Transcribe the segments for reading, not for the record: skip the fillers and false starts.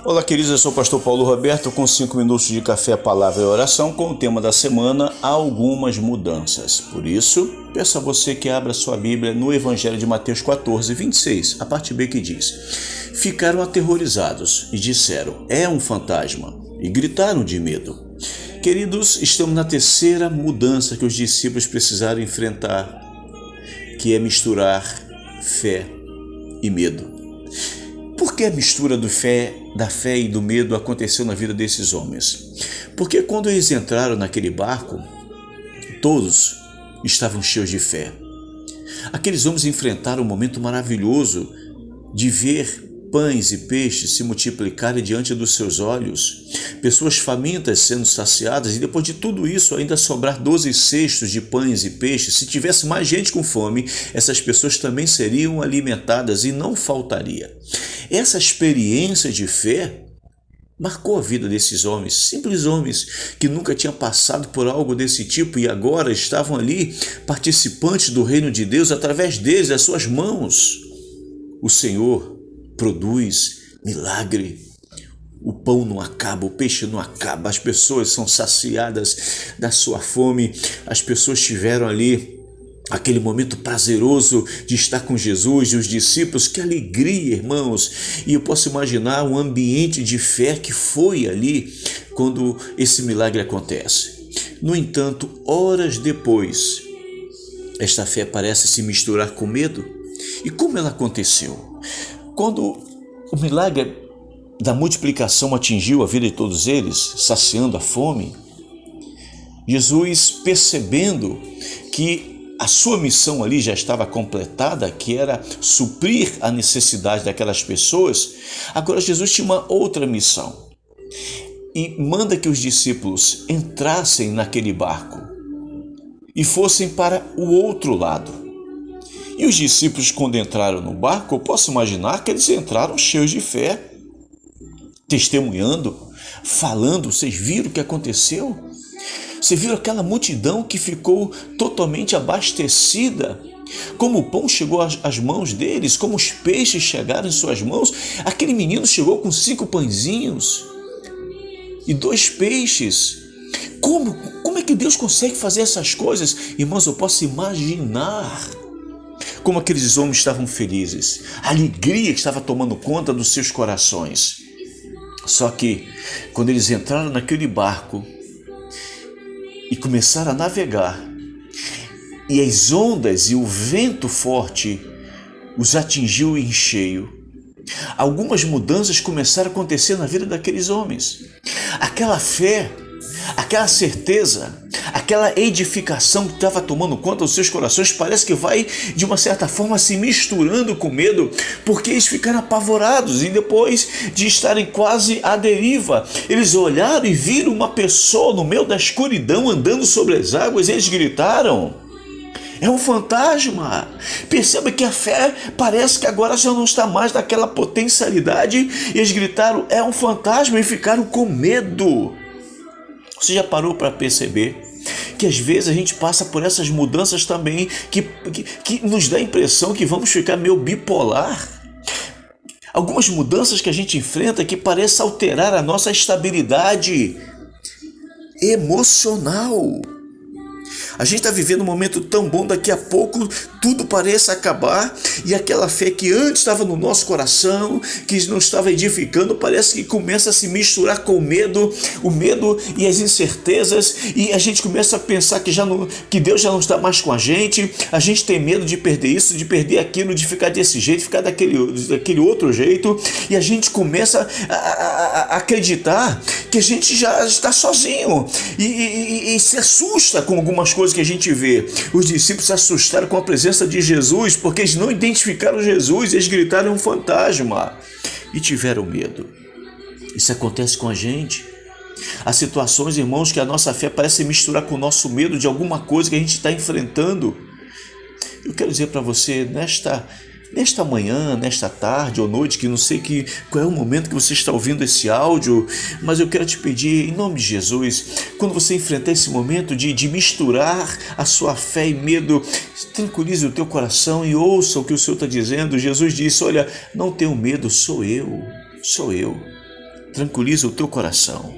Olá, queridos, eu sou o pastor Paulo Roberto com 5 minutos de café, palavra e oração com o tema da semana, algumas mudanças. Por isso, peço a você que abra sua Bíblia no Evangelho de Mateus 14, 26, a parte B que diz: Ficaram aterrorizados e disseram, é um fantasma, e gritaram de medo. Queridos, estamos na terceira mudança que os discípulos precisaram enfrentar, que é misturar fé e medo. Por que a mistura da fé e do medo aconteceu na vida desses homens? Porque quando eles entraram naquele barco, todos estavam cheios de fé. Aqueles homens enfrentaram um momento maravilhoso de ver pães e peixes se multiplicarem diante dos seus olhos, pessoas famintas sendo saciadas, e depois de tudo isso ainda sobrar 12 cestos de pães e peixes. Se tivesse mais gente com fome, essas pessoas também seriam alimentadas e não faltaria. Essa experiência de fé marcou a vida desses homens, simples homens que nunca tinham passado por algo desse tipo e agora estavam ali participantes do reino de Deus através deles, das suas mãos. O Senhor produz milagre. O pão não acaba, o peixe não acaba, as pessoas são saciadas da sua fome, as pessoas tiveram ali aquele momento prazeroso de estar com Jesus e os discípulos. Que alegria, irmãos! E eu posso imaginar um ambiente de fé que foi ali quando esse milagre acontece. No entanto, horas depois, esta fé parece se misturar com medo. E como ela aconteceu? Quando o milagre da multiplicação atingiu a vida de todos eles, saciando a fome, Jesus, percebendo que a sua missão ali já estava completada, que era suprir a necessidade daquelas pessoas, agora Jesus tinha uma outra missão e manda que os discípulos entrassem naquele barco e fossem para o outro lado. E os discípulos, quando entraram no barco, eu posso imaginar que eles entraram cheios de fé, testemunhando, falando. Vocês viram o que aconteceu? Vocês viram aquela multidão que ficou totalmente abastecida? Como o pão chegou às mãos deles, como os peixes chegaram em suas mãos. Aquele menino chegou com 5 pãezinhos e 2 peixes. Como é que Deus consegue fazer essas coisas? Irmãos, eu posso imaginar como aqueles homens estavam felizes, a alegria que estava tomando conta dos seus corações. Só que quando eles entraram naquele barco e começaram a navegar, e as ondas e o vento forte os atingiu em cheio, algumas mudanças começaram a acontecer na vida daqueles homens. Aquela fé, aquela certeza, aquela edificação que estava tomando conta dos seus corações parece que vai, de uma certa forma, se misturando com medo, porque eles ficaram apavorados e depois de estarem quase à deriva, eles olharam e viram uma pessoa no meio da escuridão andando sobre as águas e eles gritaram, é um fantasma. Perceba que a fé parece que agora já não está mais naquela potencialidade. Eles gritaram, é um fantasma, e ficaram com medo. Você já parou para perceber que às vezes a gente passa por essas mudanças também que nos dá a impressão que vamos ficar meio bipolar? Algumas mudanças que a gente enfrenta que parecem alterar a nossa estabilidade emocional. A gente está vivendo um momento tão bom, daqui a pouco tudo parece acabar e aquela fé que antes estava no nosso coração, que não estava edificando, parece que começa a se misturar com o medo e as incertezas, e a gente começa a pensar que Deus já não está mais com a gente tem medo de perder isso, de perder aquilo, de ficar desse jeito, ficar daquele outro jeito, e a gente começa a acreditar que a gente já está sozinho e se assusta com algumas coisas que a gente vê. Os discípulos se assustaram com a presença de Jesus porque eles não identificaram Jesus e eles gritaram, é um fantasma, e tiveram medo. Isso acontece com a gente. Há situações, irmãos, que a nossa fé parece misturar com o nosso medo de alguma coisa que a gente está enfrentando. Eu quero dizer para você, nesta manhã, nesta tarde ou noite, que não sei qual é o momento que você está ouvindo esse áudio, mas eu quero te pedir, em nome de Jesus, quando você enfrentar esse momento de misturar a sua fé e medo, tranquilize o teu coração e ouça o que o Senhor está dizendo. Jesus disse, olha, não tenham medo, sou eu. tranquiliza o teu coração.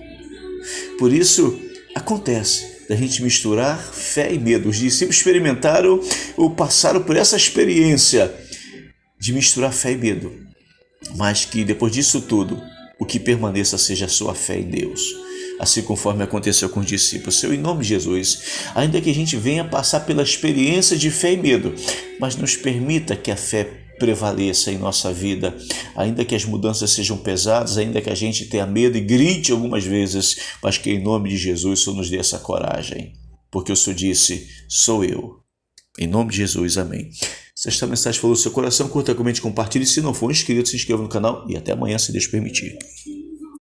Por isso, acontece da gente misturar fé e medo. Os discípulos experimentaram ou passaram por essa experiência de misturar fé e medo. Mas que depois disso tudo, o que permaneça seja a sua fé em Deus. Assim conforme aconteceu com os discípulos. Senhor, em nome de Jesus, ainda que a gente venha passar pela experiência de fé e medo, mas nos permita que a fé prevaleça em nossa vida, ainda que as mudanças sejam pesadas, ainda que a gente tenha medo e grite algumas vezes, mas que em nome de Jesus o Senhor nos dê essa coragem, porque o Senhor disse, sou eu. Em nome de Jesus, amém. Se esta mensagem falou no seu coração, curta, comente, compartilhe. Se não for inscrito, se inscreva no canal e até amanhã, se Deus permitir.